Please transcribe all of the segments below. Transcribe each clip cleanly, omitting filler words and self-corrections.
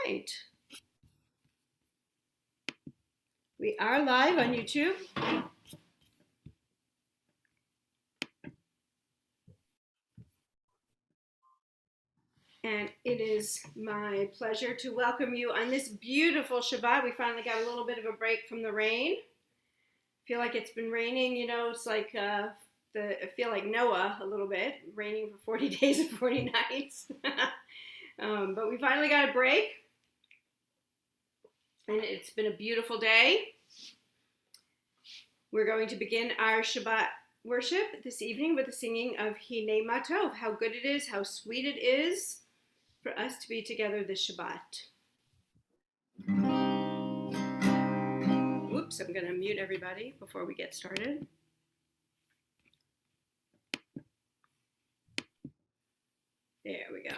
right. We are live on YouTube. And it is my pleasure to welcome you on this beautiful Shabbat. We finally got a little bit of a break from the rain. I feel like it's been raining, it's like I feel like Noah a little bit, raining for 40 days and 40 nights. But we finally got a break. And it's been a beautiful day. We're going to begin our Shabbat worship this evening with the singing of Hinei Matov, how good it is, how sweet it is for us to be together this Shabbat. Oops, I'm going to mute everybody before we get started. There we go.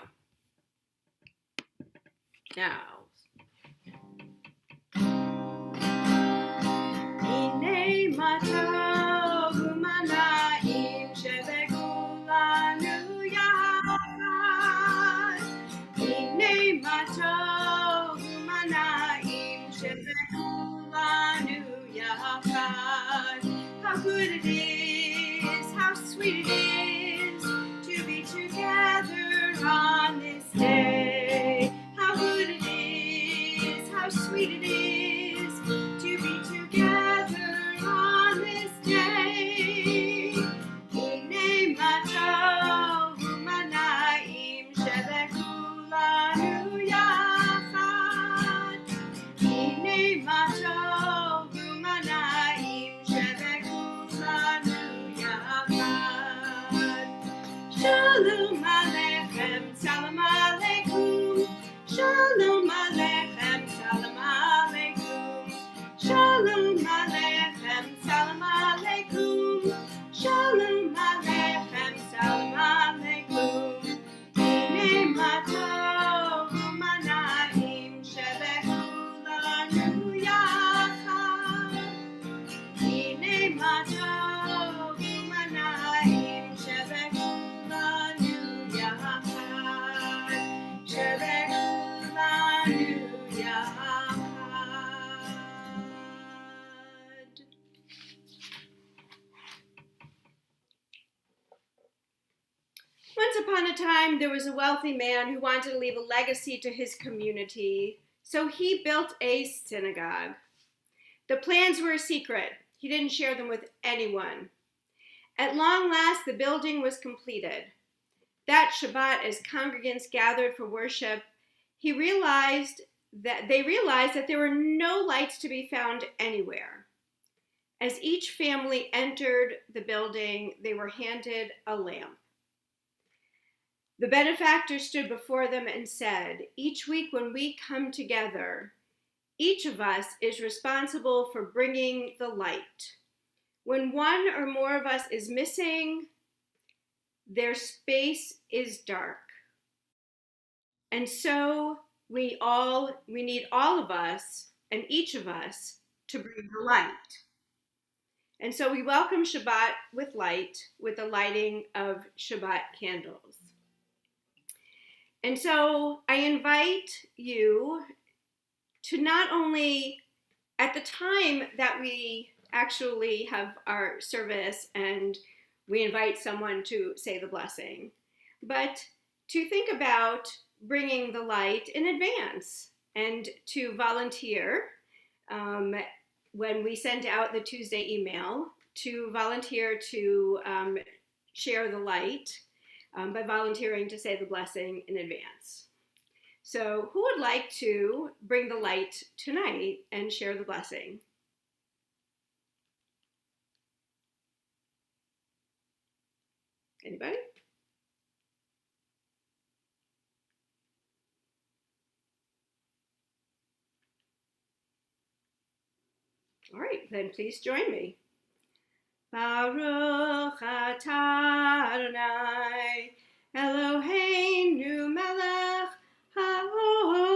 Now. Hinei Matov Umanaim Shebekulanu Yahad. Hinei Matov Umanaim Shebekulanu Yahad. How good it is, how sweet it is to be together on this day. How good it is, how sweet it is to be together on this day. Hinei matov umanaim shebekulanu yachad. Hinei matov umanaim shebekulanu yachad. Shalom aleichem, salam aleikum. Shalom aleichem, salam aleikum. Shalom aleichem, salam aleikum. Shalom aleichem, salam aleikum. Hinei matov umanaim shebekulanu yachad. Hinei matov umanaim shebekulanu yachad. Shebekulanu yachad. Once upon a time, there was a wealthy man who wanted to leave a legacy to his community, so he built a synagogue. The plans were a secret. He didn't share them with anyone. At long last, the building was completed. That Shabbat, as congregants gathered for worship, they realized that there were no lights to be found anywhere. As each family entered the building, they were handed a lamp. The benefactor stood before them and said, "Each week when we come together, each of us is responsible for bringing the light. When one or more of us is missing, their space is dark. And so we need all of us and each of us to bring the light." And so we welcome Shabbat with light, with the lighting of Shabbat candles. And so I invite you to not only, at the time that we actually have our service and we invite someone to say the blessing, but to think about bringing the light in advance and to volunteer when we send out the Tuesday email, to volunteer to share the light by volunteering to say the blessing in advance. So who would like to bring the light tonight and share the blessing? Anybody? All right, then please join me. Baruch atah Adonai Eloheinu melech haolam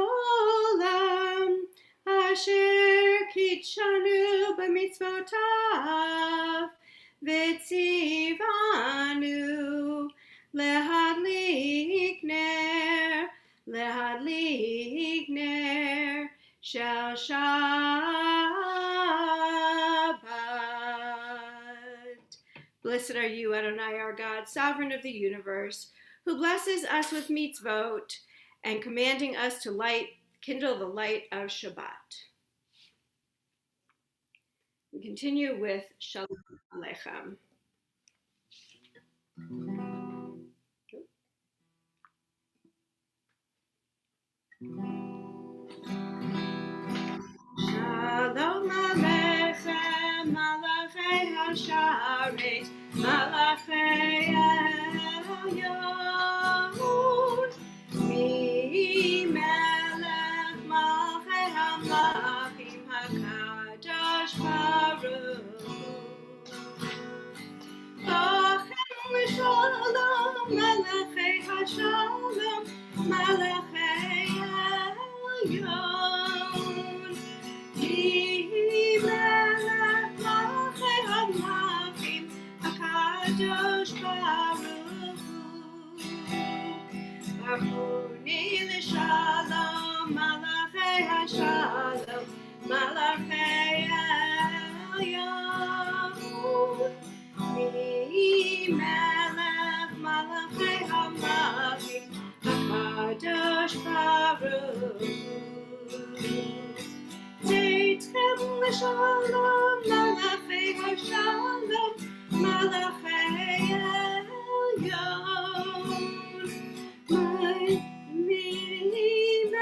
asher kitshanu b'mitzvotav v'tzivanu lehadlik ner להדליק נר של Shabbat. Blessed are you, Adonai, our God, sovereign of the universe, who blesses us with mitzvot and commanding us to kindle the light of Shabbat. We continue with Shalom Aleichem. Shalom Aleichem, Malachei Hasharet, Malachei Elyon, Mi-Melech Malchei HaMelachim HaKadosh Baruch Hu. Lachem Shalom, Malachei Hashalom, Malachei Elyon, Mi-Melech Malchei HaMelachim HaKadosh Baruch Hu. Baruni l'Shalom, Malachei Hashalom, Malachei Elyon, Mi-Melech Malachei HaMelachim HaKadosh Baruch Hu. Teitchem l'Shalom, Malachei Hashalom, Malachei Elyon, Mi-Melech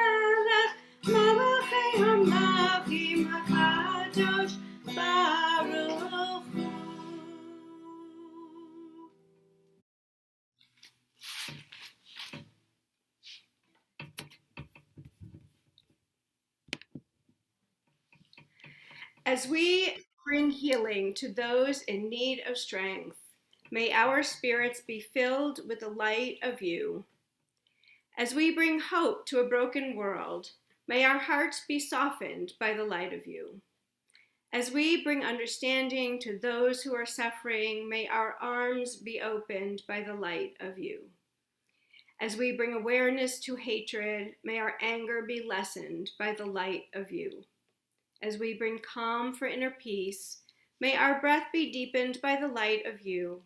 Malachei HaMelachim HaKadosh Baruch Hu. As we bring healing to those in need of strength, may our spirits be filled with the light of you. As we bring hope to a broken world, may our hearts be softened by the light of you. As we bring understanding to those who are suffering, may our arms be opened by the light of you. As we bring awareness to hatred, may our anger be lessened by the light of you. As we bring calm for inner peace, may our breath be deepened by the light of you.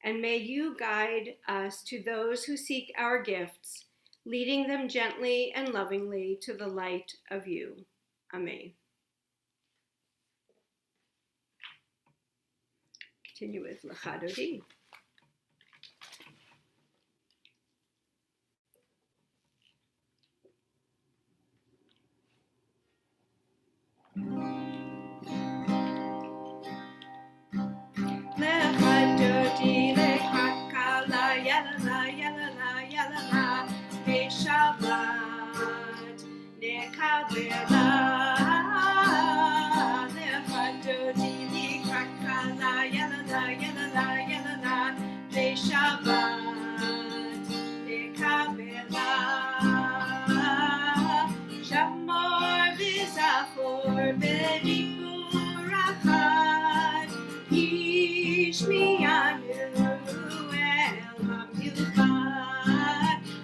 And may you guide us to those who seek our gifts, leading them gently and lovingly to the light of you. Amen. Continue with Lecha Dodi. Lecha Dodi, Lecha Kala, Yalala, Yalala, Yalala, Shabbat, Nekabela, Lecha Dodi, Lecha Kala, Yalala, Yalala, Yalala, Shabbat, Nekabela, Shamor v'Zachor b'Dibur Achad, Yishmiyanu El HaMiluchad,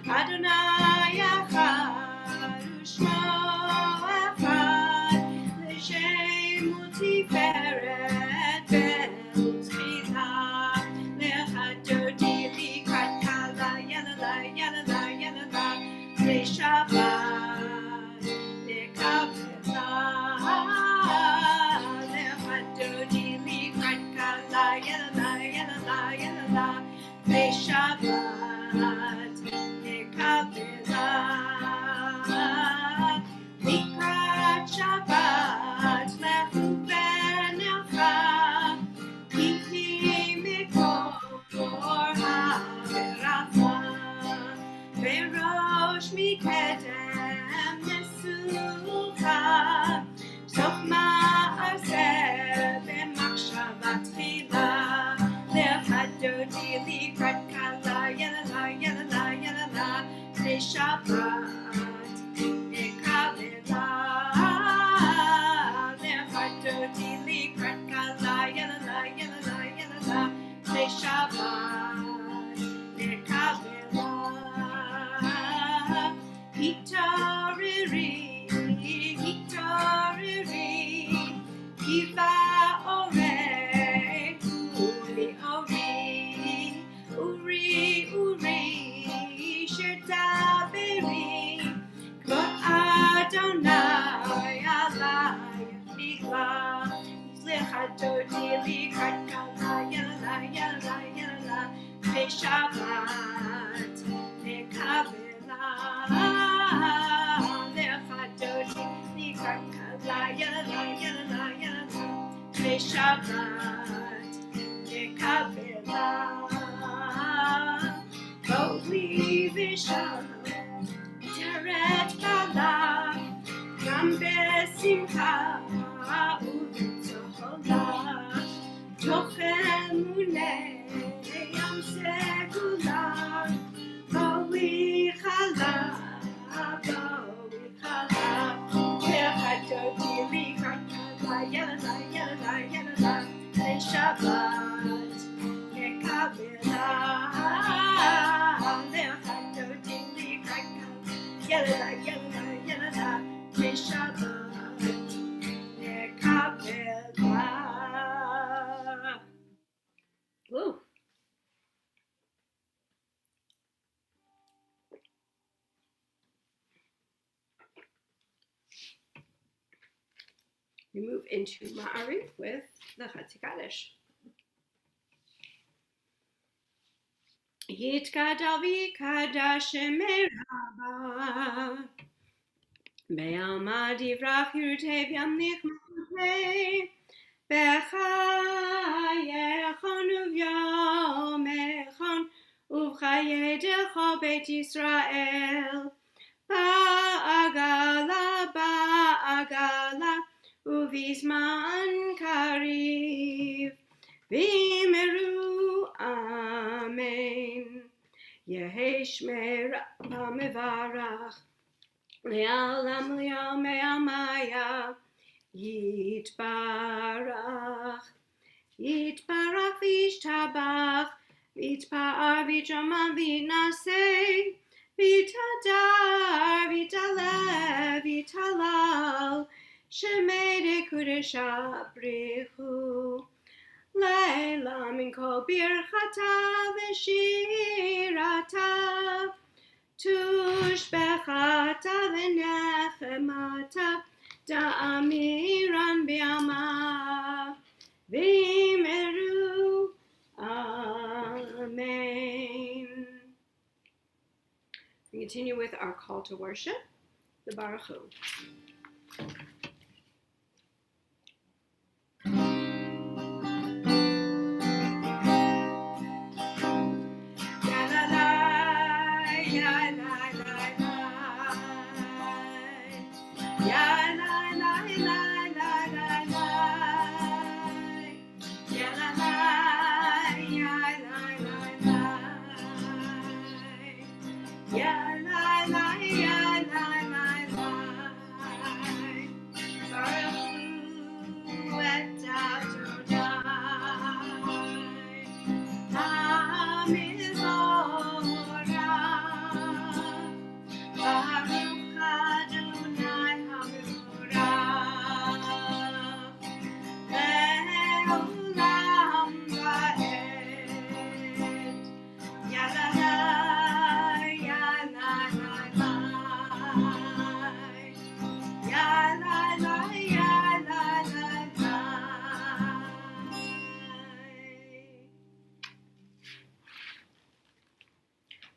Adonai Echad U'Shmo Echad, L'Shem U'Tiferet Ve'Utchila, Lecha Dodi Likrat Kala, Yalala, Yalala, Yalala, Shabbat, Nekabela, Lecha Dodi Likrat Kala, Yalala, Yalala, Yalala, Shabbat, Nekabela, Likrat Shabbat, Lechu Benecha, Kiki Mikor HaBeracha, Verosh Mikedem Nesucha, Sof Ma'aseh B'Machshavat Tchila, Lecha Dodi Likrat Kala, Yalala, Yalala, Yalala, Shabbat, Nekabela, Lecha Dodi Likrat Kala, Yalala, Yalala, Yalala, Shabbat, Nekabela, Hadodili Karkala Yala Yala Yala Shabbat Nekabela Hadodili Karkala Yala Yala Yala Shabbat Nekabela Holy Vishal Teret Bala Gambe Simcha Utohola Tochen Mune Yam Segula Bowi Chala Bowi Chala Tehadodili Karkala Yala Yala Yala Shabbat Nekabela Tehadodili Karkala Yala Yala Yala Shabbat Nekabela. Woo. We move into Ma'ariv with the Chatzikadosh. Yitkadal v'kadash meraba Be'alma divrach yurtev yamlich ma'atei B'chayechon uvyomechon Uvchayedecho Beit Yisrael Ba'agala Uvizman kariv V'imeru amen Yehi shmer mevarach Le'alam li'amei amaya Yitbarach Yitbarach v'yishtabach V'yitpa'ar v'yitramah v'yitnaseh V'yitadar v'yitalev v'yitalal Shemei dekudesha brichu Leila min kol birchata v'shirata Tushbechata v'nechemata Da'amiran bi'ama V'imeru Amen. We continue with our call to worship, the Baruch Hu.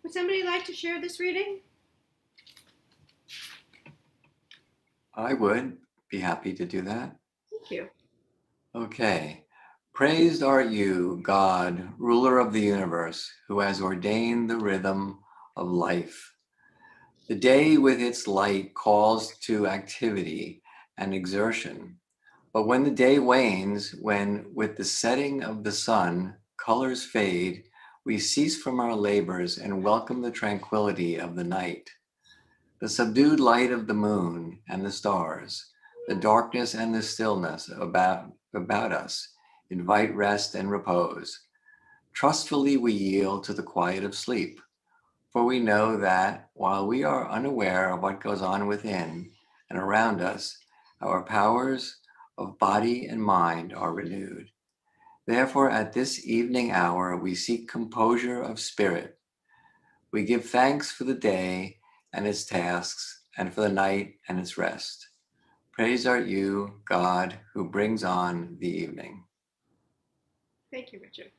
Would somebody like to share this reading? I would be happy to do that. Thank you. Okay. Praised art you, God, ruler of the universe, who has ordained the rhythm of life. The day with its light calls to activity and exertion. But when the day wanes, when with the setting of the sun, colors fade, we cease from our labors and welcome the tranquility of the night. The subdued light of the moon and the stars, the darkness and the stillness about us invite rest and repose. Trustfully we yield to the quiet of sleep, for we know that while we are unaware of what goes on within and around us, our powers of body and mind are renewed. Therefore, at this evening hour, we seek composure of spirit. We give thanks for the day and its tasks, and for the night and its rest. Praised art you, God, who brings on the evening. Thank you, Richard.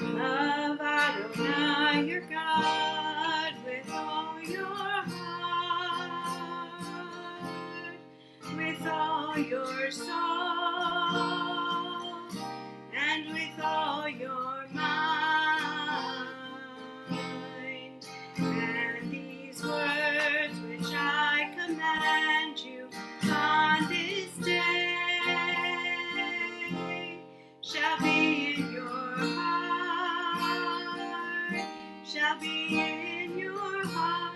Love Adonai, your God, with all your heart, with all your soul, and with all your mind. And these words which I command you on this day shall be in your heart, shall be in your heart.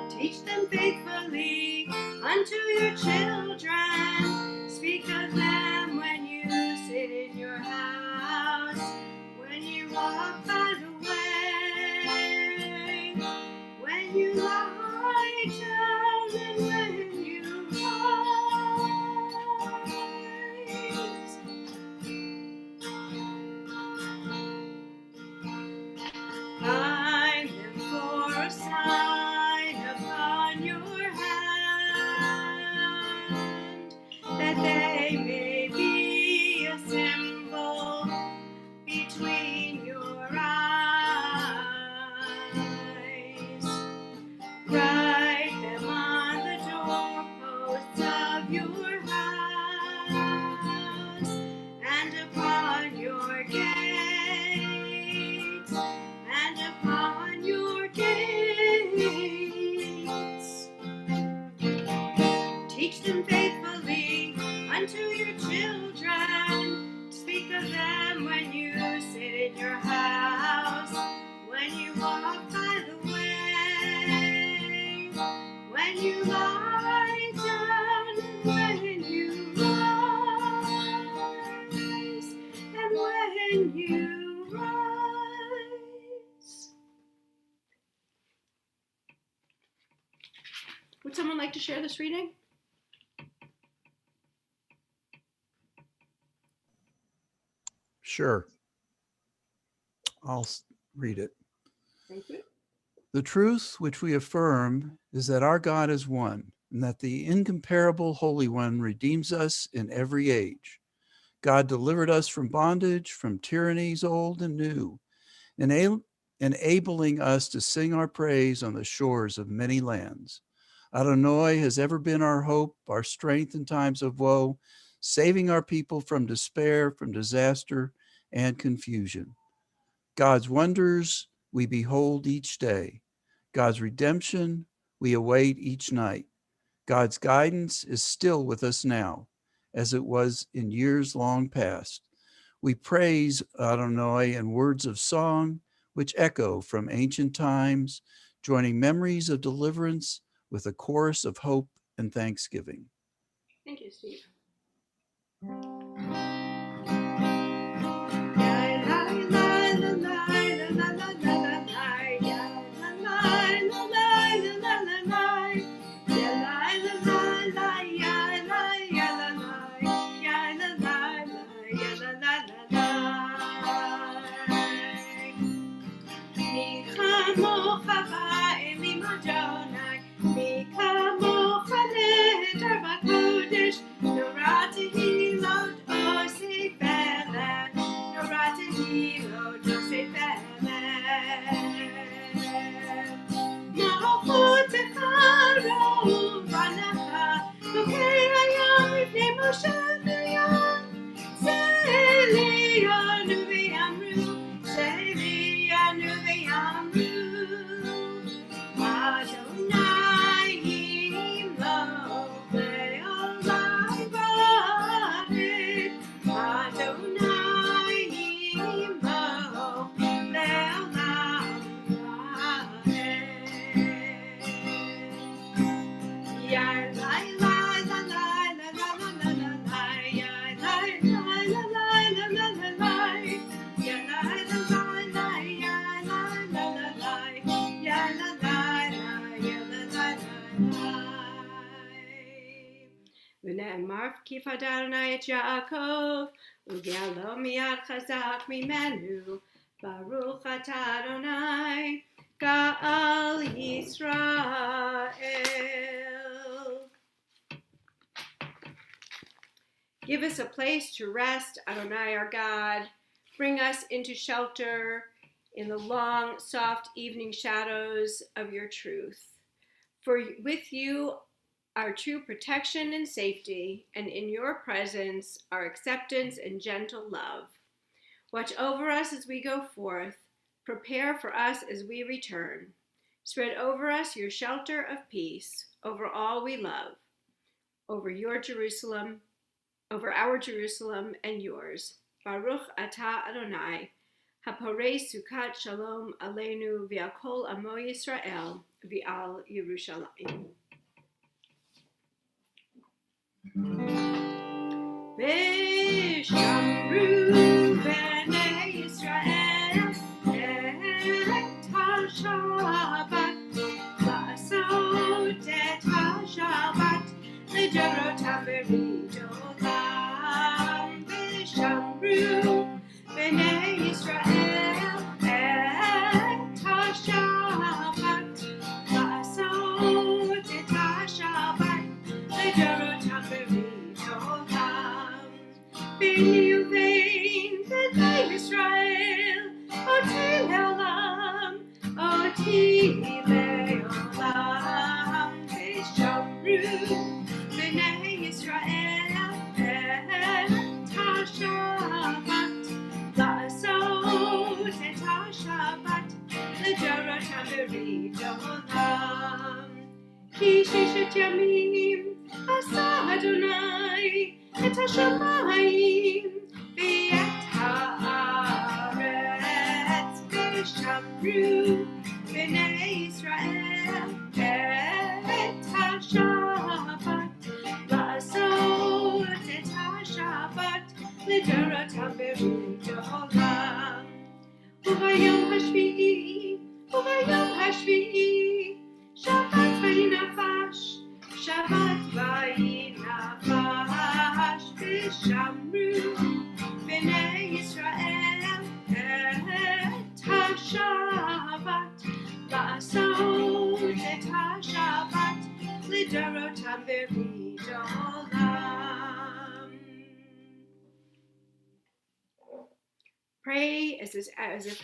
Teach them faithfully unto your children. Speak of them when you sit in your house, when you walk by the way, when you lie down, and when you rise. Bind them for a sign upon your hand, teach them faithfully unto your children. Speak of them when you sit in your house, when you walk by the way, when you lie down, when you rise, and when you rise. Would someone like to share this reading? Sure. I'll read it. Thank you. The truth which we affirm is that our God is one, and that the incomparable Holy One redeems us in every age. God delivered us from bondage, from tyrannies old and new, enabling us to sing our praise on the shores of many lands. Adonai has ever been our hope, our strength in times of woe, saving our people from despair, from disaster, and confusion. God's wonders we behold each day. God's redemption we await each night. God's guidance is still with us now, as it was in years long past. We praise Adonai in words of song, which echo from ancient times, joining memories of deliverance with a chorus of hope and thanksgiving. Thank you, Steve. ונאמר כי פדרנה את יעקב וגאלו מיד חזק ממנו ברוך אתה אדוני גאל ישראל. Give us a place to rest, Adonai our God. Bring us into shelter in the long, soft evening shadows of your truth. For with you our true protection and safety, and in your presence our acceptance and gentle love. Watch over us as we go forth. Prepare for us as we return. Spread over us your shelter of peace, over all we love, over your Jerusalem, over our Jerusalem and yours. Baruch atah Adonai, haporei sukat shalom aleinu v'al kol amo Yisrael v'al Yerushalayim. V'shamru b'nei Yisrael et ha-Shabbat la'asot et ha-Shabbat l'dorotav v'ridotam. V'shamru b'nei Yisrael et ha-Shabbat la'asot et ha-Shabbat l'dorotav v'ridotam. B'nei b'nei Yisrael oti le'olam, oti le'olam. V'shamru b'nei Yisrael et ha-Shabbat la'asot et ha-Shabbat l'dorotav v'ridotam. Ki sheshet yamim asa השמיים ואת הארץ ושמרו בני ישראל את השבת לעשות את השבת לדורותם ברית העולם וביום השביעי שבת ויהי נפש שבת ויהי נפש ושמרו בני ישראל את השבת לעשות את השבת לדורותם ברית העולם. Pray as if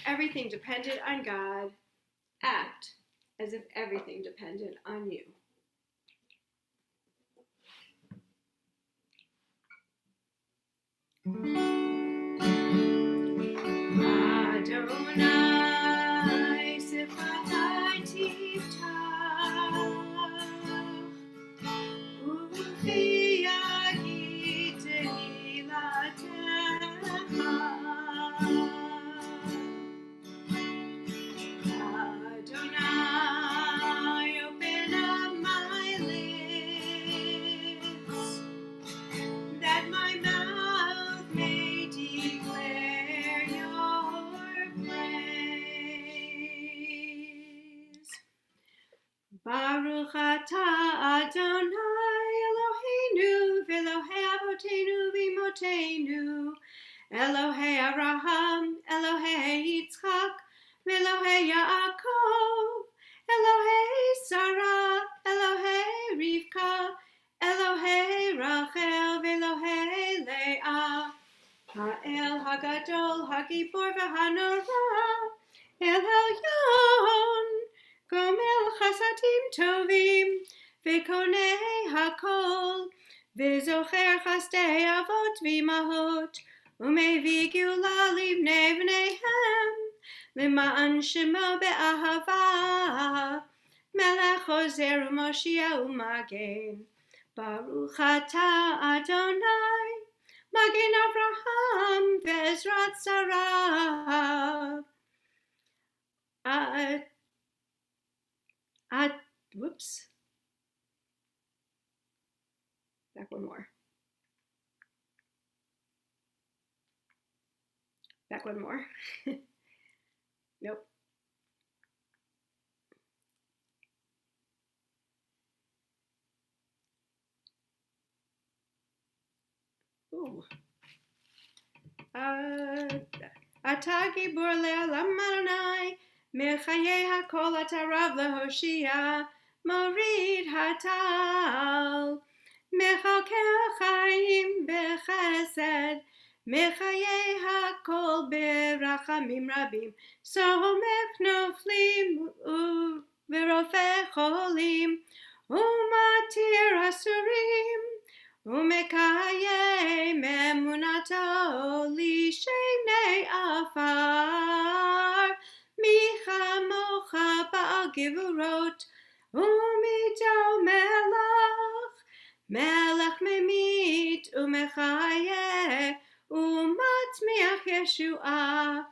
everything depended on God. Act as if everything depended on you. Adonai Sifai Tiftach Ufi Yagid Tehilatecha Adonai open up my lips that my mouth may declare your praise. Baruch atah Adonai Eloheinu v'Elohei Avotenu v'Imotenu Elohei Abraham, Elohei Yitzchak v'Elohei Yaakov Elohei Sarah, Elohei Rivka Elohei Rachel v'Elohei Leah Ha'el Hagadol Hagibor v'Hanora El Elyon Gomel Chasadim Tovim V'Konei Hakol V'Zocher Chasdei Avot V'Imahot U'Mevi Geula Livnei V'neihem L'ma'an Shemo Be'ahava Melech Ozer U'Moshia U'Magen Baruch atah Adonai Magen Avraham Ve'ezrat Sarah whoops. Back one more. Nope. Ooh. Ata gibor le'olam Adonai Mechayei hakol ata rav lehoshia morid hatal Mechakel chaim bechesed Mechayei hakol berachamim rabim Somech noflim v'rofeh cholim Umatir asurim Umekayem emunato lishenei afar Michamocha ba'al givurot Umito melech memit Umechaye umatzmiach Yeshua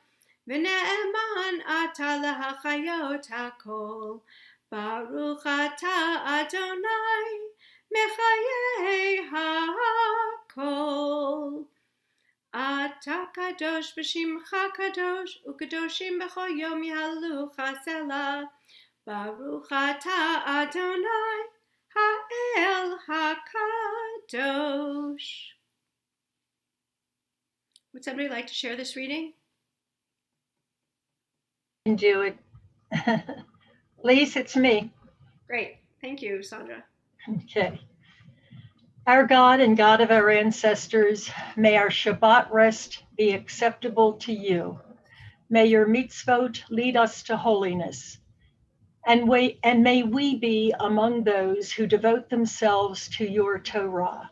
V'ne'eman ata lehachayot hakol Baruch atah Adonai Mechayei hakol Ata kadosh b'shimcha kadosh u'kadoshim b'chol yom yahalucha selah Baruch atah Adonai ha'el hakadosh. Would somebody like to share this reading? Can do it. Lise, it's me. Great. Thank you, Sandra. Okay. Our God and God of our ancestors, may our Shabbat rest be acceptable to you. May your mitzvot lead us to holiness. And may we be among those who devote themselves to your Torah.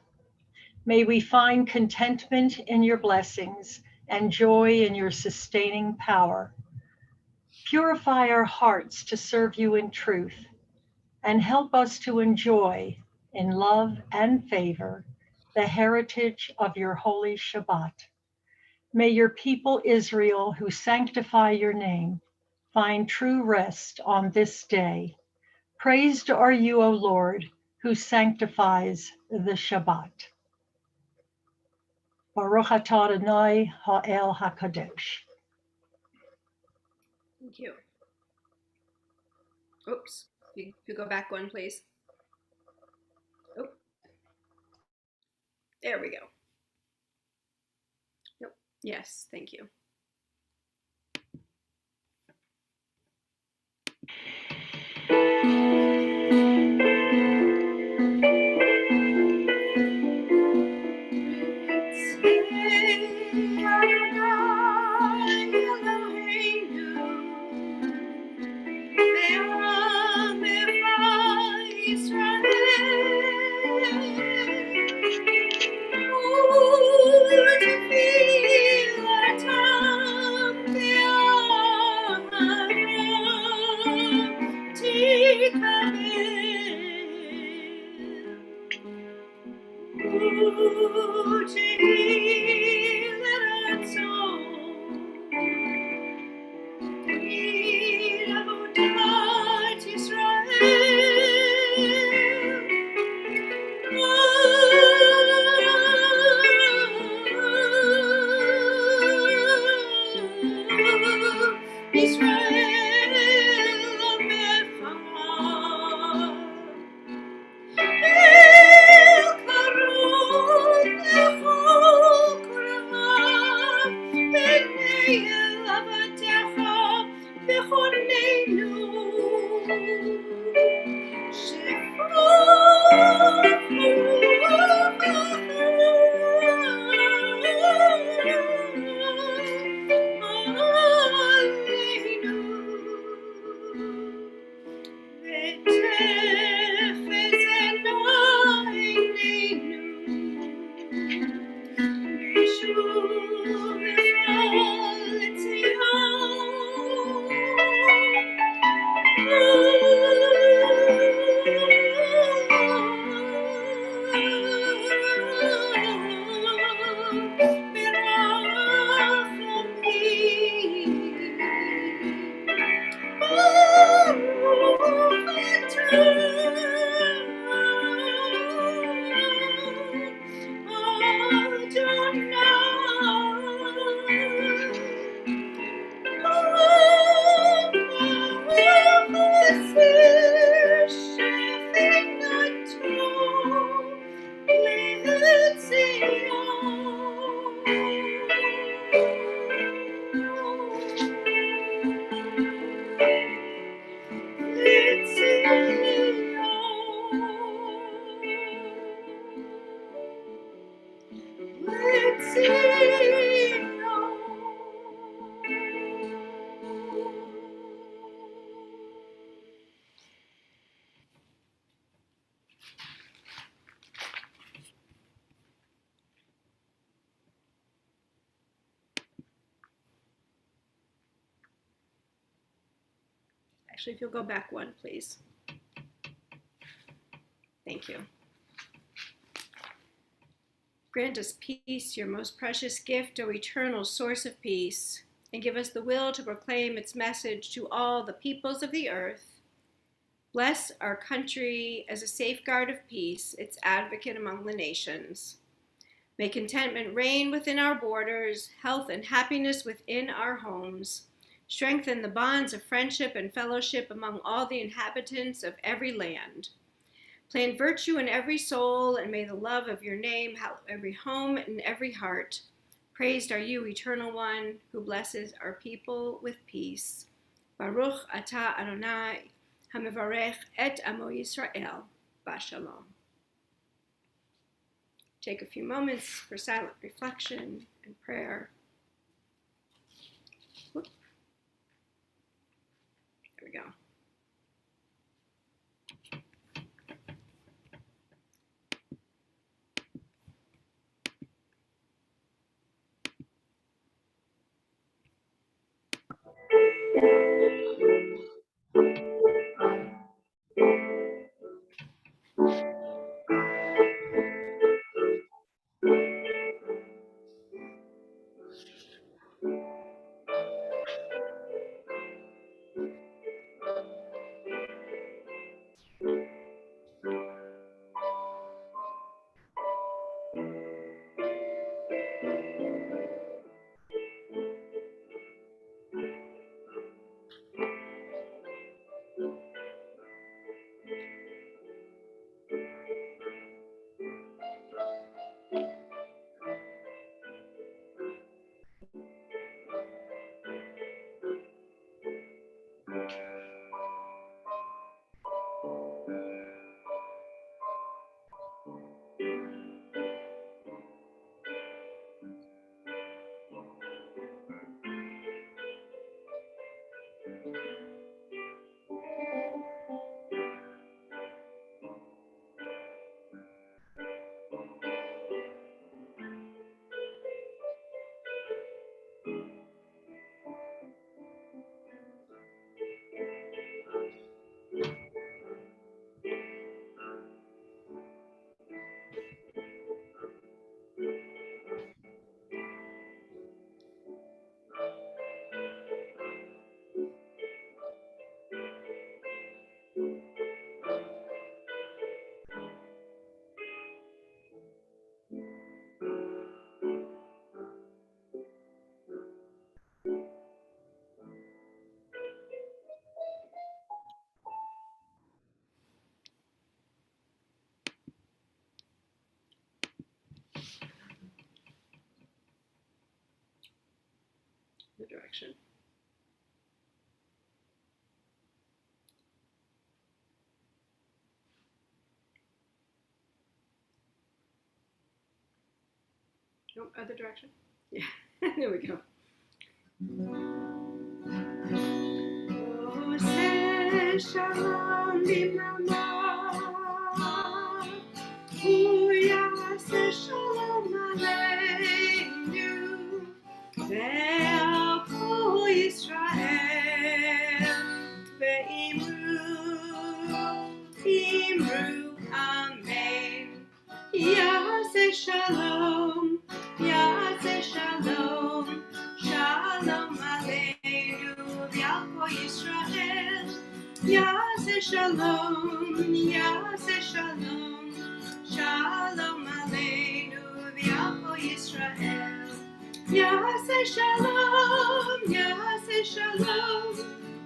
May we find contentment in your blessings and joy in your sustaining power. Purify our hearts to serve you in truth, and help us to enjoy, in love and favor, the heritage of your holy Shabbat. May your people Israel, who sanctify your name, find true rest on this day. Praised are you, O Lord, who sanctifies the Shabbat. Baruch atah Adonai ha'el hakadosh. Thank you. Oops. You go back one, please. Oh, there we go. Nope. Yes, thank you. Actually, if you'll go back one, please. Thank you. Grant us peace, your most precious gift, O eternal source of peace, and give us the will to proclaim its message to all the peoples of the earth. Bless our country as a safeguard of peace, its advocate among the nations. May contentment reign within our borders, health and happiness within our homes. Strengthen the bonds of friendship and fellowship among all the inhabitants of every land. Plant virtue in every soul, and may the love of your name hallow every home and every heart. Praised are you, Eternal One, who blesses our people with peace. Baruch atah Adonai, hamivarech et amo Yisrael, b'shalom. Take a few moments for silent reflection and prayer. Whoop. There we go. The direction. No, other direction. Yeah, there we go. Ose shalom limama, uyase shalom aleinu, ve'al Israel, ve'imru amen. Yase shalom, shalom aleinu, v'yalko Yisrael. Yase shalom, shalom aleinu, v'yalko Yisrael. Yase shalom,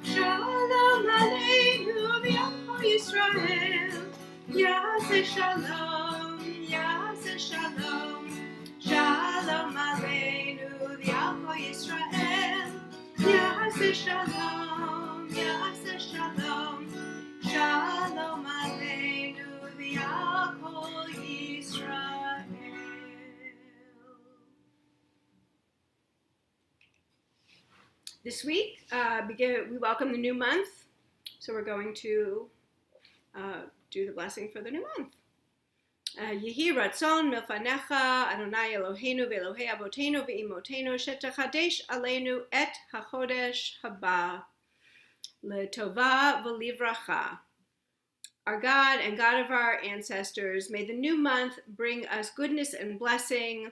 shalom aleinu, v'yalko Yisrael. Yase shalom, shalom aleinu, v'yalko Yisrael. Yase shalom, shalom aleinu, v'yalko Yisrael. This week, we welcome the new month, so we're going to do the blessing for the new month. Yehi ratzon milfanecha Adonai Eloheinu ve'Elohei Avotenu ve'imotenu shetechadesh aleinu et hachodesh haba letova v'livracha. Our God and God of our ancestors, may the new month bring us goodness and blessing.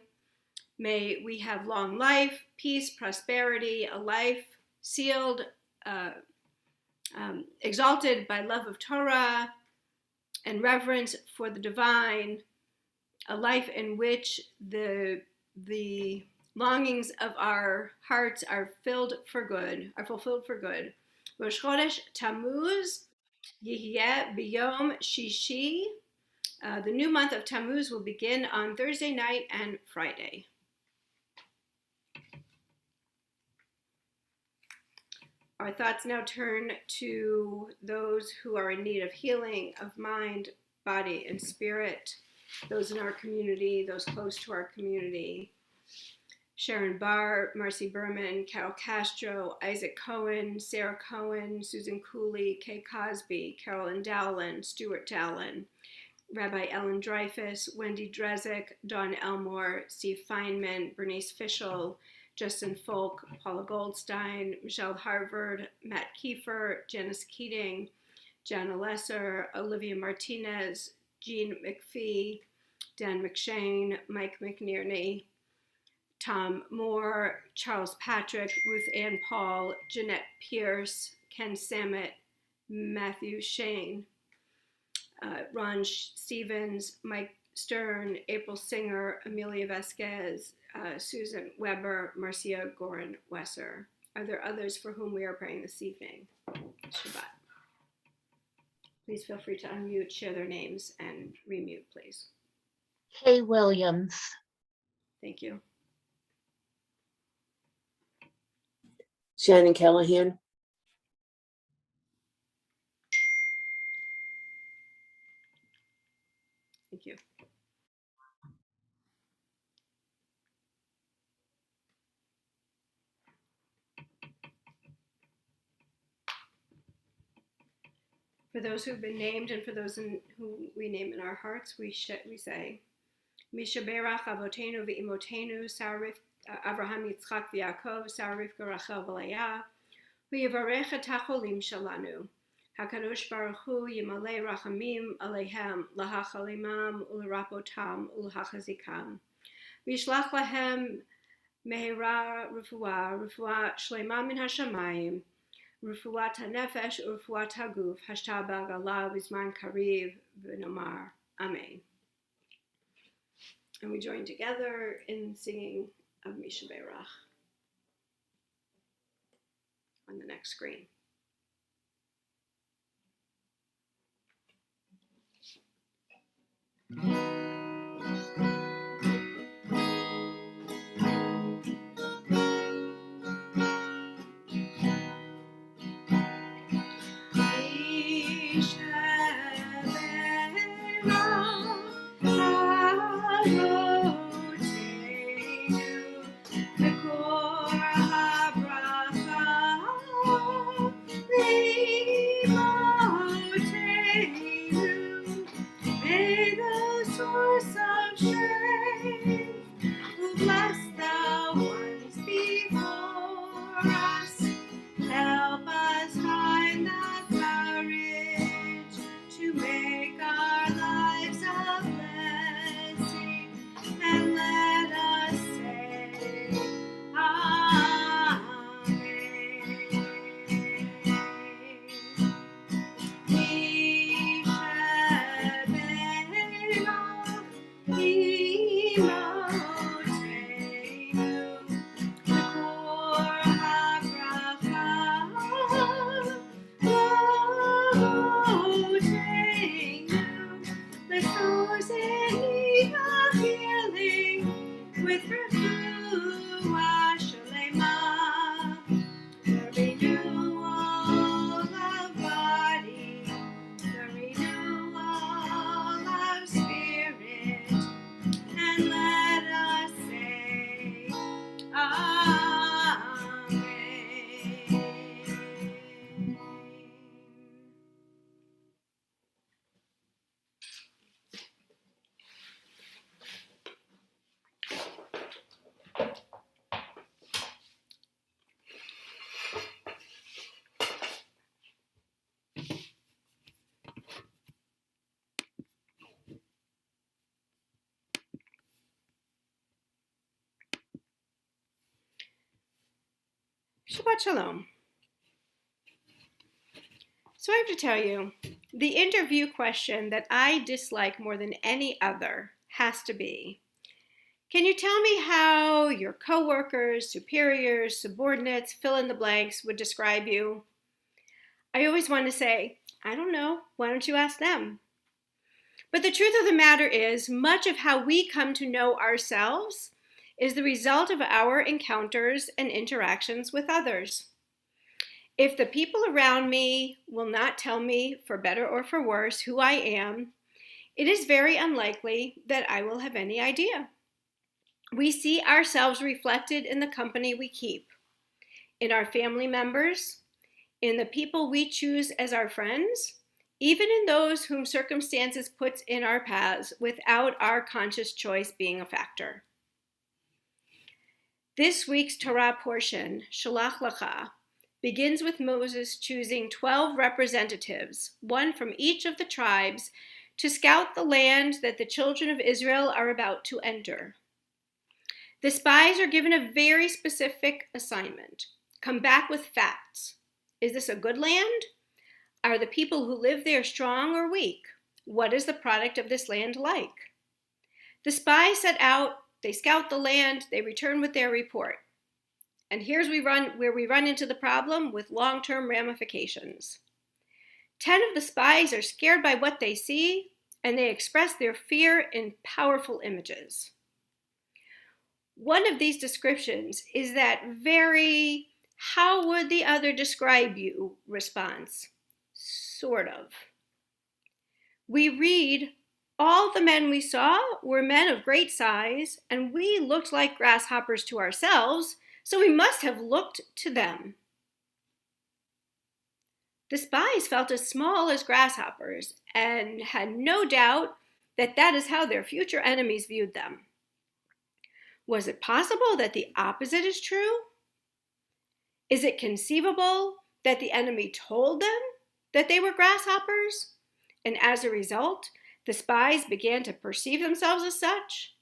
May we have long life, peace, prosperity, a life sealed, exalted by love of Torah and reverence for the divine, a life in which the longings of our hearts are fulfilled for good. Rosh Chodesh Tammuz Yihye B'Yom Shishi. The new month of Tammuz will begin on Thursday night and Friday. Our thoughts now turn to those who are in need of healing of mind, body, and spirit, those in our community, those close to our community. Sharon Barr, Marcy Berman, Carol Castro, Isaac Cohen, Sarah Cohen, Susan Cooley, Kay Cosby, Carolyn Dowland, Stuart Dowland, Rabbi Ellen Dreyfus, Wendy Drezick, Dawn Elmore, Steve Feynman, Bernice Fischel, Justin Folk, Paula Goldstein, Michelle Harvard, Matt Kiefer, Janice Keating, Jana Lesser, Olivia Martinez, Jean McPhee, Dan McShane, Mike McNerney, Tom Moore, Charles Patrick, Ruth Ann Paul, Jeanette Pierce, Ken Samet, Matthew Shane, Ron Stevens, Mike Stern, April Singer, Amelia Vasquez, Susan Weber, Marcia Gorin Wesser. Are there others for whom we are praying this evening? Shabbat. Please feel free to unmute, share their names, and remute, please. Kay Williams. Thank you. Shannon Callahan. Thank you. those who've been named and for those who we name in our hearts, we say, Mishaberach Avotenu ve'imotenu Sarif Avraham Yitzchak v'Yaakov Sarif Rachel v'Leah v'yivarech et hacholim shalanu Hakadosh Baruch Hu Yimalei Rachamim Aleihem Lahachalimam Ularapotam Ulahachazikam Vishlach Lahem Mehera Refuah Shlema Min Hashamayim Refuat HaNefesh Refuat HaGuf Hashtabag Allah Bizman Kariv V'Nomar Amen. And we join together in singing of Misha Beirach on the next screen. Shabbat Shalom. So I have to tell you, the interview question that I dislike more than any other has to be, can you tell me how your coworkers, superiors, subordinates, fill in the blanks would describe you? I always want to say, I don't know, why don't you ask them? But the truth of the matter is, much of how we come to know ourselves is the result of our encounters and interactions with others. If the people around me will not tell me, for better or for worse, who I am, it is very unlikely that I will have any idea. We see ourselves reflected in the company we keep, in our family members, in the people we choose as our friends, even in those whom circumstances puts in our paths without our conscious choice being a factor. This week's Torah portion, Shalach Lecha, begins with Moses choosing 12 representatives, one from each of the tribes, to scout the land that the children of Israel are about to enter. The spies are given a very specific assignment. Come back with facts. Is this a good land? Are the people who live there strong or weak? What is the product of this land like? The spies set out, they scout the land, they return with their report. And here's where we run into the problem with long-term ramifications. 10 of the spies are scared by what they see, and they express their fear in powerful images. One of these descriptions is that very, how would the other describe you response. Sort of. We read, all the men we saw were men of great size, and we looked like grasshoppers to ourselves, so we must have looked to them. The spies felt as small as grasshoppers and had no doubt that that is how their future enemies viewed them. Was it possible that the opposite is true? Is it conceivable that the enemy told them that they were grasshoppers, and as a result, the spies began to perceive themselves as such?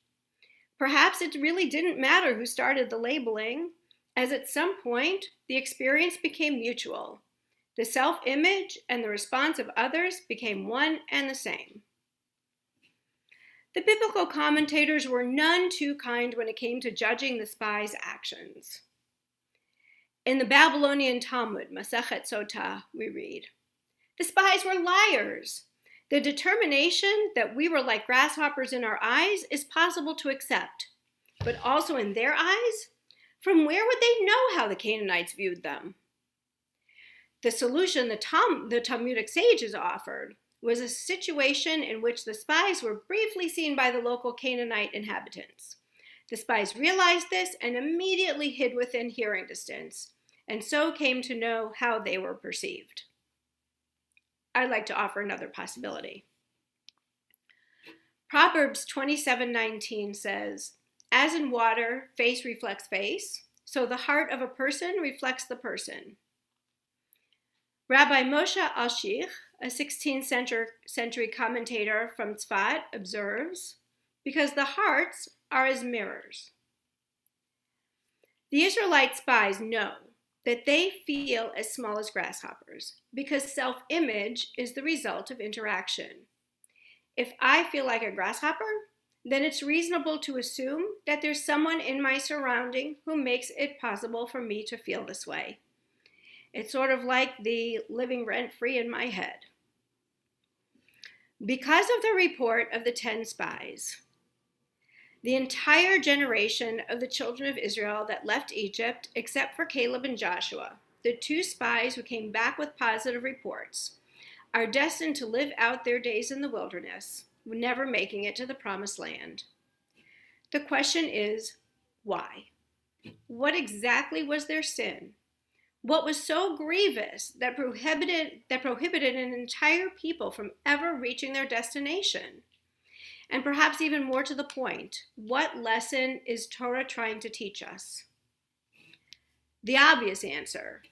Perhaps it really didn't matter who started the labeling, as at some point the experience became mutual. The self-image and the response of others became one and the same. The biblical commentators were none too kind when it came to judging the spies' actions. In the Babylonian Talmud, Masechet Sotah, we read, "The spies were liars. The determination that we were like grasshoppers in our eyes is possible to accept, but also in their eyes? From where would they know how the Canaanites viewed them?" The solution the Talmudic sages offered was a situation in which the spies were briefly seen by the local Canaanite inhabitants. The spies realized this and immediately hid within hearing distance, and so came to know how they were perceived. I'd like to offer another possibility. Proverbs 27:19 says, "As in water, face reflects face, so the heart of a person reflects the person." Rabbi Moshe Alshich, a 16th century commentator from Tzfat, observes, "Because the hearts are as mirrors." The Israelite spies know that they feel as small as grasshoppers because self-image is the result of interaction. If I feel like a grasshopper, then it's reasonable to assume that there's someone in my surrounding who makes it possible for me to feel this way. It's sort of like the living rent-free in my head. Because of the report of the 10 spies, the entire generation of the children of Israel that left Egypt, except for Caleb and Joshua, the 2 spies who came back with positive reports, are destined to live out their days in the wilderness, never making it to the promised land. The question is, why? What exactly was their sin? What was so grievous that prohibited an entire people from ever reaching their destination? And perhaps even more to the point, what lesson is Torah trying to teach us? The obvious answer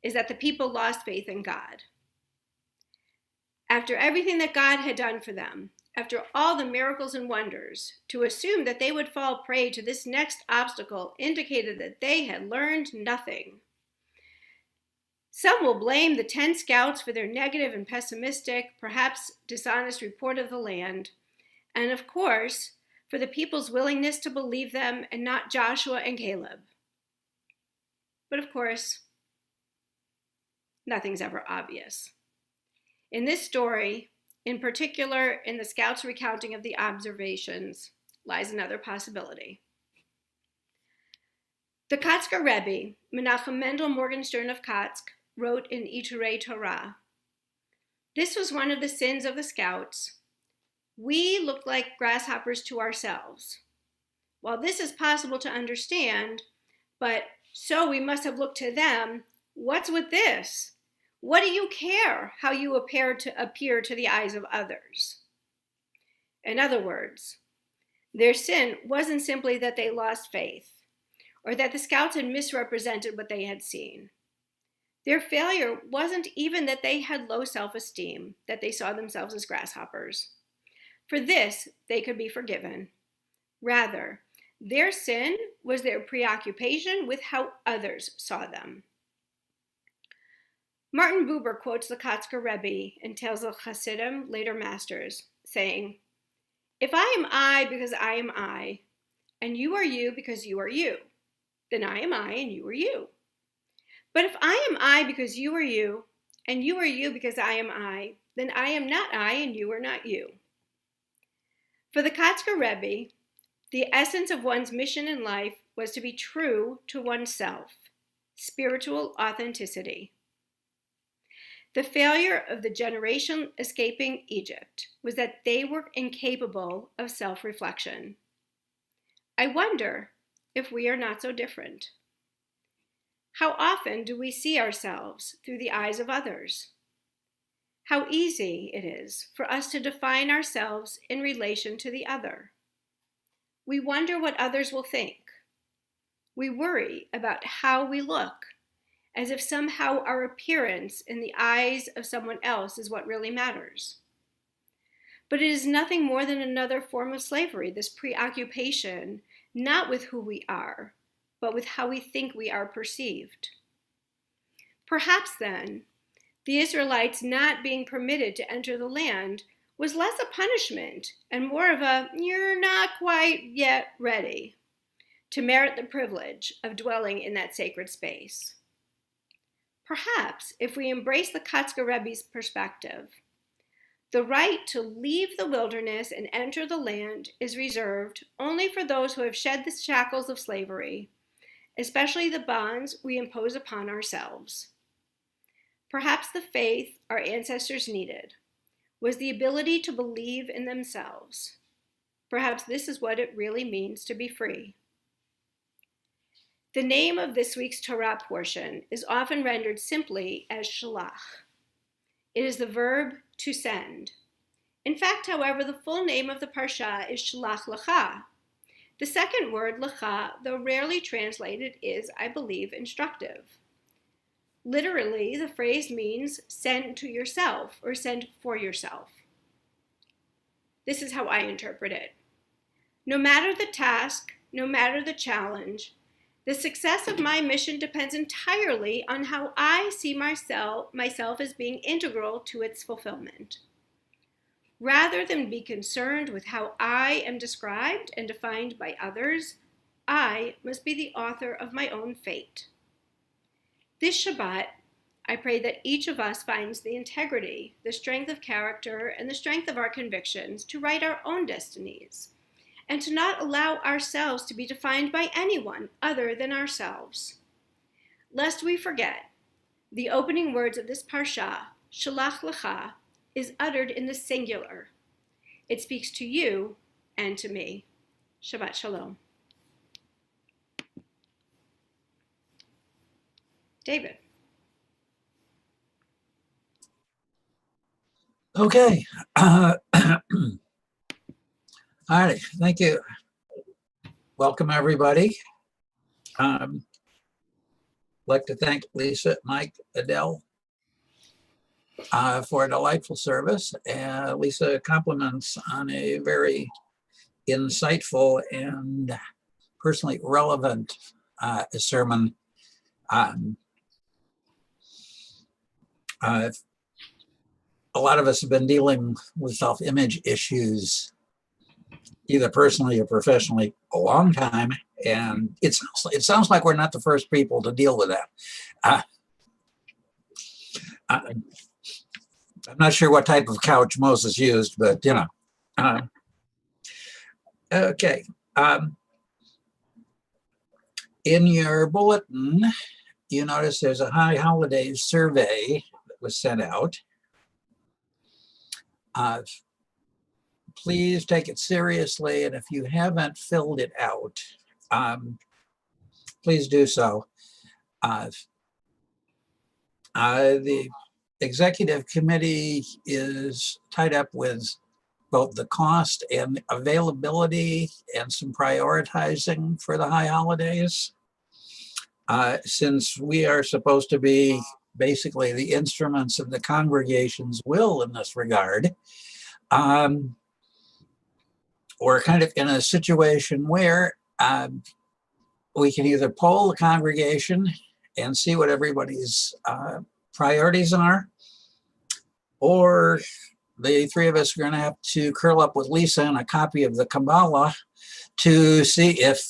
is that the people lost faith in God. After everything that God had done for them, after all the miracles and wonders, to assume that they would fall prey to this next obstacle indicated that they had learned nothing. Some will blame the 10 scouts for their negative and pessimistic, perhaps dishonest report of the land, and of course, for the people's willingness to believe them and not Joshua and Caleb. But of course, nothing's ever obvious. In this story, in particular in the scouts' recounting of the observations, lies another possibility. The Kotzker Rebbe, Menachem Mendel Morgenstern of Kotzk, wrote in Iturei Torah, "This was one of the sins of the scouts. We looked like grasshoppers to ourselves. While this is possible to understand, but so we must have looked to them, what's with this? What do you care how you appear to the eyes of others?" In other words, their sin wasn't simply that they lost faith, or that the scouts had misrepresented what they had seen. Their failure wasn't even that they had low self-esteem, that they saw themselves as grasshoppers. For this, they could be forgiven. Rather, their sin was their preoccupation with how others saw them. Martin Buber quotes the Kotzker Rebbe in Tales of Hasidim, later masters, saying, "If I am I because I am I, and you are you because you are you, then I am I and you are you. But if I am I because you are you, and you are you because I am I, then I am not I and you are not you." For the Kotzker Rebbe, the essence of one's mission in life was to be true to oneself, spiritual authenticity. The failure of the generation escaping Egypt was that they were incapable of self-reflection. I wonder if we are not so different. How often do we see ourselves through the eyes of others? How easy it is for us to define ourselves in relation to the other. We wonder what others will think. We worry about how we look, as if somehow our appearance in the eyes of someone else is what really matters. But it is nothing more than another form of slavery, this preoccupation, not with who we are, but with how we think we are perceived. Perhaps then, the Israelites not being permitted to enter the land was less a punishment and more of a, you're not quite yet ready, to merit the privilege of dwelling in that sacred space. Perhaps, if we embrace the Kotzker Rebbe's perspective, the right to leave the wilderness and enter the land is reserved only for those who have shed the shackles of slavery, especially the bonds we impose upon ourselves. Perhaps the faith our ancestors needed was the ability to believe in themselves. Perhaps this is what it really means to be free. The name of this week's Torah portion is often rendered simply as shalach. It is the verb to send. In fact, however, the full name of the parsha is shalach lecha. The second word, lecha, though rarely translated, is, I believe, instructive. Literally, the phrase means send to yourself or send for yourself. This is how I interpret it. No matter the task, no matter the challenge, the success of my mission depends entirely on how I see myself as being integral to its fulfillment. Rather than be concerned with how I am described and defined by others, I must be the author of my own fate. This Shabbat, I pray that each of us finds the integrity, the strength of character, and the strength of our convictions to write our own destinies, and to not allow ourselves to be defined by anyone other than ourselves. Lest we forget, the opening words of this parsha, Shalach Lecha, is uttered in the singular. It speaks to you and to me. Shabbat Shalom. David. Okay. All right. Thank you. Welcome, everybody. I'd like to thank Lisa, Mike, Adele for a delightful service. Lisa compliments on a very insightful and personally relevant sermon. A lot of us have been dealing with self-image issues, either personally or professionally, a long time, and it sounds like we're not the first people to deal with that. I'm not sure what type of couch Moses used, but you know. Okay. In your bulletin, you notice there's a High Holidays survey that was sent out. Please take it seriously, and if you haven't filled it out, please do so. The executive committee is tied up with both the cost and availability and some prioritizing for the high holidays. Since we are supposed to be basically the instruments of the congregation's will in this regard, we're kind of in a situation where we can either poll the congregation and see what everybody's priorities are, or the three of us are going to have to curl up with Lisa and a copy of the Kabbalah to see if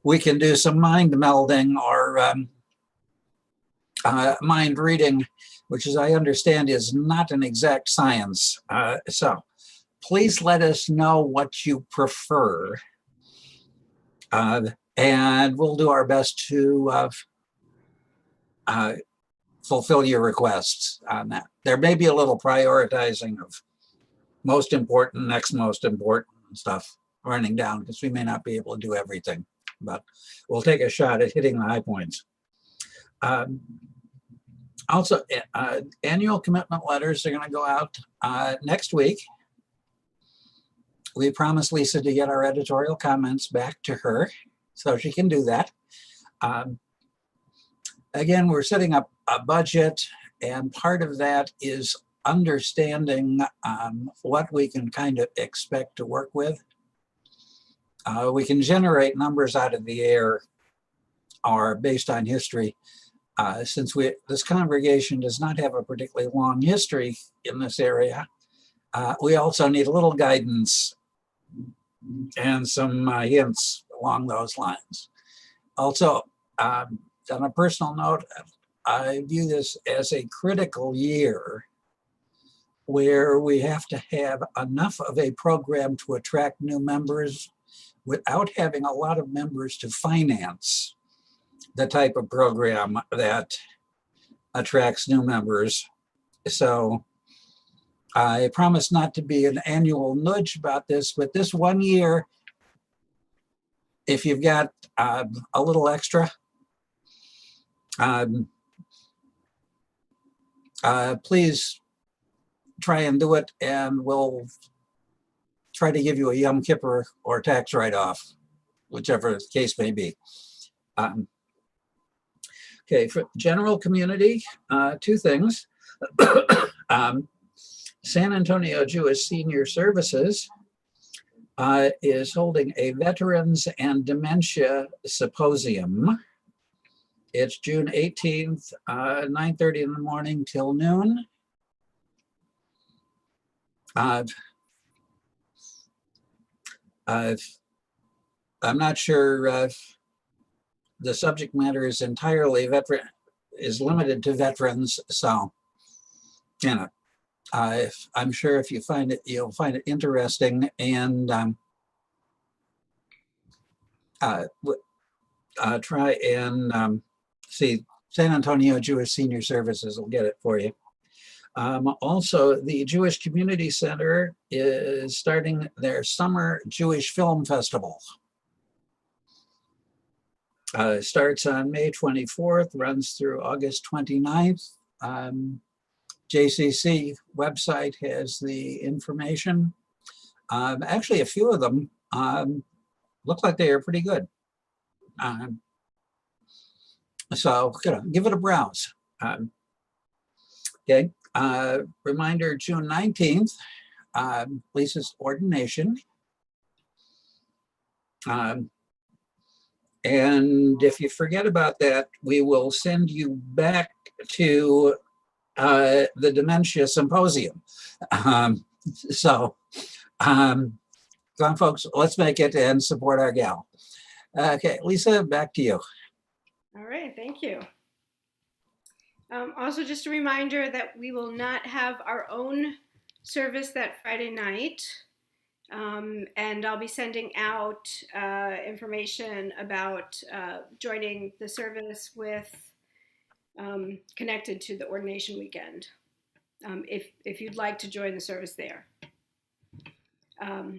we can do some mind melding or mind reading, which, as I understand, is not an exact science. So please let us know what you prefer, and we'll do our best to fulfill your requests on that. There may be a little prioritizing of most important, next most important stuff running down, because we may not be able to do everything. but we'll take a shot at hitting the high points. Also, annual commitment letters are going to go out next week. We promised Lisa to get our editorial comments back to her, so she can do that. Again, we're setting up a budget, and part of that is understanding what we can kind of expect to work with. We can generate numbers out of the air or based on history. Since this congregation does not have a particularly long history in this area, we also need a little guidance and some hints along those lines. Also, on a personal note, I view this as a critical year where we have to have enough of a program to attract new members without having a lot of members to finance the type of program that attracts new members. So I promise not to be an annual nudge about this, but this one year, if you've got a little extra, please try and do it, and we'll try to give you a Yom Kippur or tax write-off, whichever the case may be. Okay, for general community, two things. San Antonio Jewish Senior Services is holding a Veterans and Dementia Symposium. It's June 18th, 9:30 in the morning till noon. I'm not sure the subject matter is entirely limited to veterans, so you know, I'm sure if you find it, you'll find it interesting, and try and see. San Antonio Jewish Senior Services will get it for you. Also, the Jewish Community Center is starting their Summer Jewish Film Festival. Starts on May 24th, runs through August 29th. JCC website has the information. Actually, a few of them look like they are pretty good. So give it a browse. Okay. Reminder, June 19th, Lisa's ordination. And if you forget about that, we will send you back to the Dementia Symposium. Come on, folks, let's make it and support our gal. Okay, Lisa, back to you. All right, thank you. Also, just a reminder that we will not have our own service that Friday night. And I'll be sending out information about joining the service with connected to the ordination weekend, if you'd like to join the service there. All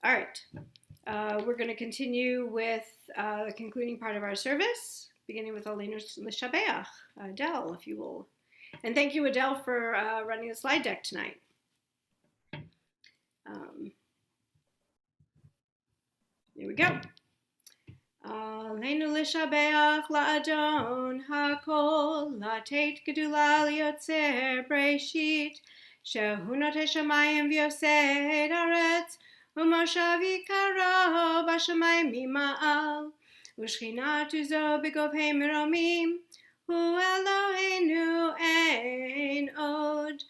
right, we're going to continue with the concluding part of our service, beginning with Aleinu L'Shabeach. Adele, if you will. And thank you, Adele, for running the slide deck tonight. Here we go. Aleinu l'shabeach la'adon hakol, la'tet gedula liotzer breshit, shehu noteh shamayim v'yoseh et haaretz, u'moshav yikaro b'shamayim mima'al, u'shchinatu zo b'govhei meromim, hu Eloheinu ein od,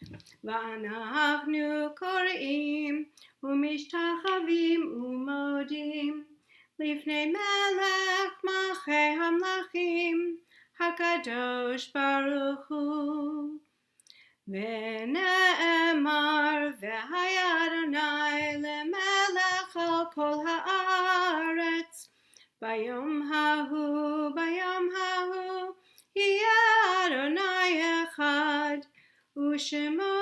v'anachnu kore'im, u'mishtachavim u'modim, Lifnei melech malchei hamlachim, hakadosh baruch hu. V'ne'emar v'haya Adonai lemelech al kol haaretz, bayom hahu, yeh Adonai echad, u'shemo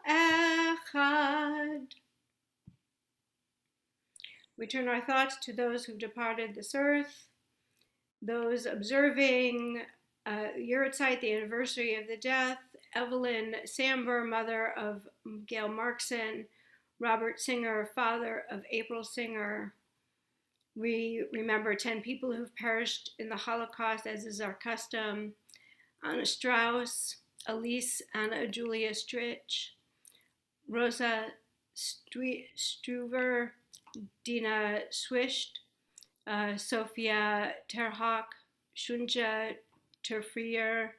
echad. We turn our thoughts to those who've departed this earth, those observing Yahrzeit, the anniversary of the death, Evelyn Samber, mother of Gail Markson, Robert Singer, father of April Singer. We remember 10 people who've perished in the Holocaust, as is our custom. Anna Strauss, Elise Anna Julia Stritch, Rosa Struver, Dina Swisht, Sophia Terhawk, Shunja Terfrier,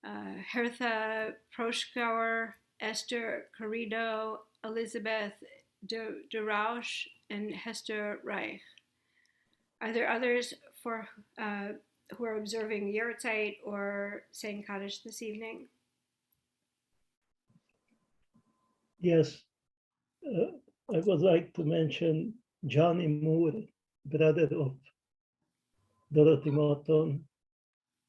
Hertha Proschauer, Esther Corrido, Elizabeth de Rausch, and Hester Reich. Are there others who are observing Yahrzeit or saying Kaddish this evening? Yes, I would like to mention Johnny Moore, brother of Dorothy Morton.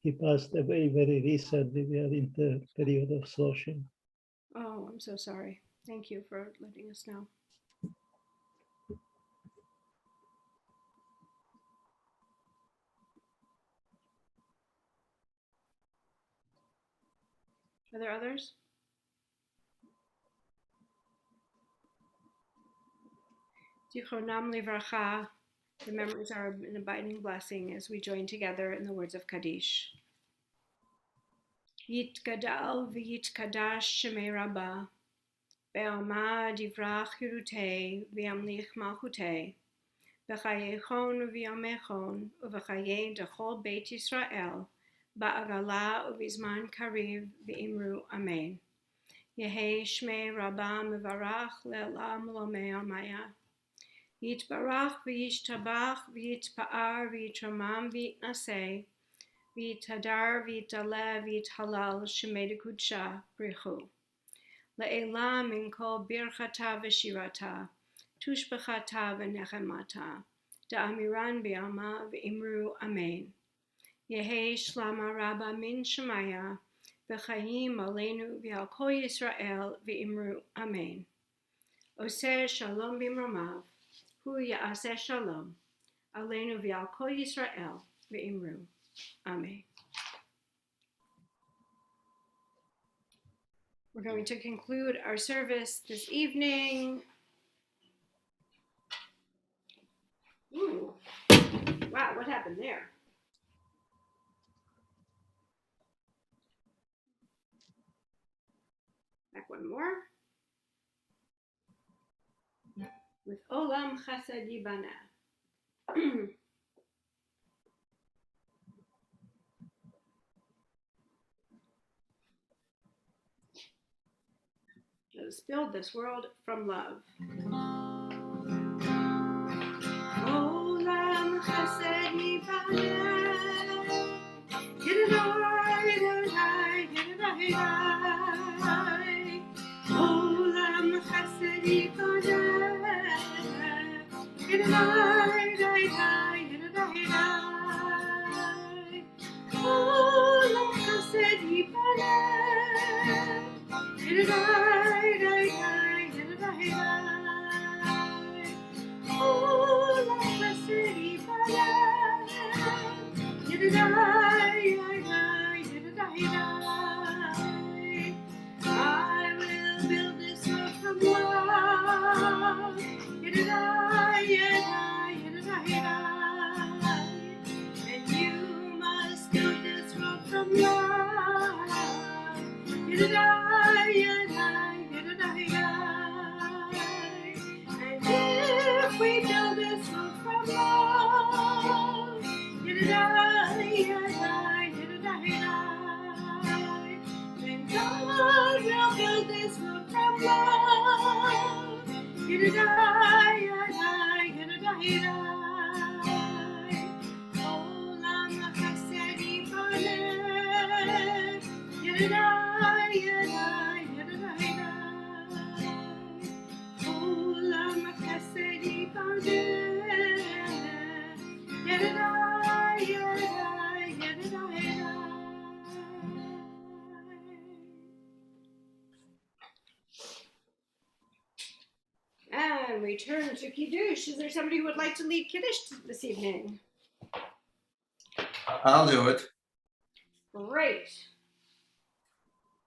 He passed away very recently. We are in the period of Sloshim. Oh, I'm so sorry. Thank you for letting us know. Are there others? Zichronam livracha. The memories are an abiding blessing as we join together in the words of Kaddish. Yitgadal v'yitkadash shemei Rabbah, be'alma divrach hirutei v'yamlich malchutei, b'chayechon v'yamechon u'v'chayei dechol beit Yisrael, ba'agala u'vizman kariv v'imru amen. Yehei shmei Rabbah mevarach le'olam lomei amaya. Yitbarach v'yishtabach v'yitpa'ar v'yitramam v'yitnaseh, v'yitadar v'yitaleh v'yithalal shemei dekudsha brichu. Le'elam min kol birchata v'shirata, tushbechata v'nechemata, da'amiran b'yama v'imru amen. Yehei shlama rabba min shemaya, v'chayim aleinu v'al kol Yisrael v'imru amen. Oseh shalom b'imromav, hu ya'aseh shalom, aleinu v'al kol Yisrael v'imru. Amen. We're going to conclude our service this evening. Ooh. Wow, what happened there? Back one more. With Olam Chesed Yibana. Let us build this world from love. Olam Chesed Yibana. Yidadai, yidadai, yidadai. Olam Chesed Yibana. Yidadai, yidadai, yidadai. Olam Chesed Yibana. Yidadai, yidadai, yidadai. Olam Chesed Yibana. Yidadai, yidadai, yidadai. I will build this world from love. Yidadai, yidadai, yidadai. And you must build this world from love. Yidadai, yidadai, yidadai. And if we build this world from love, yidadai, yidadai, yidadai. Then God will build this world from love. Yidadai, yidadai, yidadai. Olam Chesed Yibaneh. Yidadai, yidadai, yidadai. Olam Chesed Yibaneh. Yidadai, yidadai, yidadai. And we turn to Kiddush. Is there somebody who would like to lead Kiddush this evening? I'll do it. Great.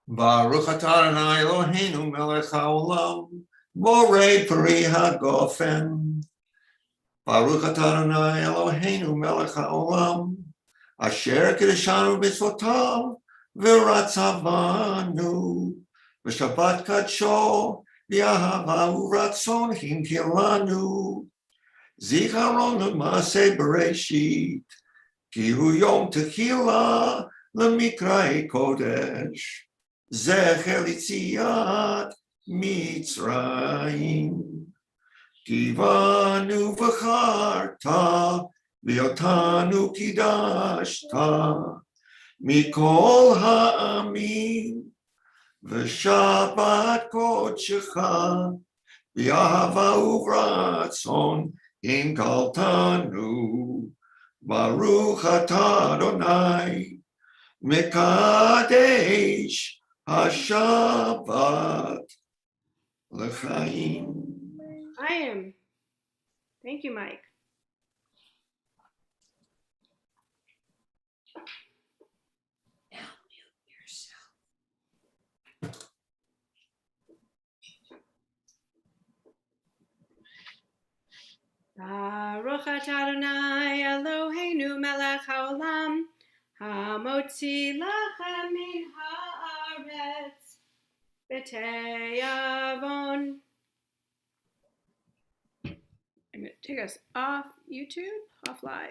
Baruch atah Adonai Eloheinu melech haolam, borei peri hagofen. Baruch atah Adonai Eloheinu melech haolam, asher kiddushanu b'mitzvotav v'ratzavanu, v'shabbat kadsho v'ahava u'ratzon hinkilanu, zikaron l'maseh bereshit, ki hu yom tehillah l'mikrei kodesh. Zecher Yitziat Mitzrayim. Kivanu v'charta v'yotanu kidashta mikol ha'amim v'shabbat kodshecha v'ahava uvratzon inkaltanu Baruch atah Adonai Mekadesh HaShabbat L'chaim. I am. Thank you, Mike. Baruch atah Adonai Eloheinu melech haolam, hamotzi lachem min haaretz b'teyavon. I'm going to take us off YouTube, off live.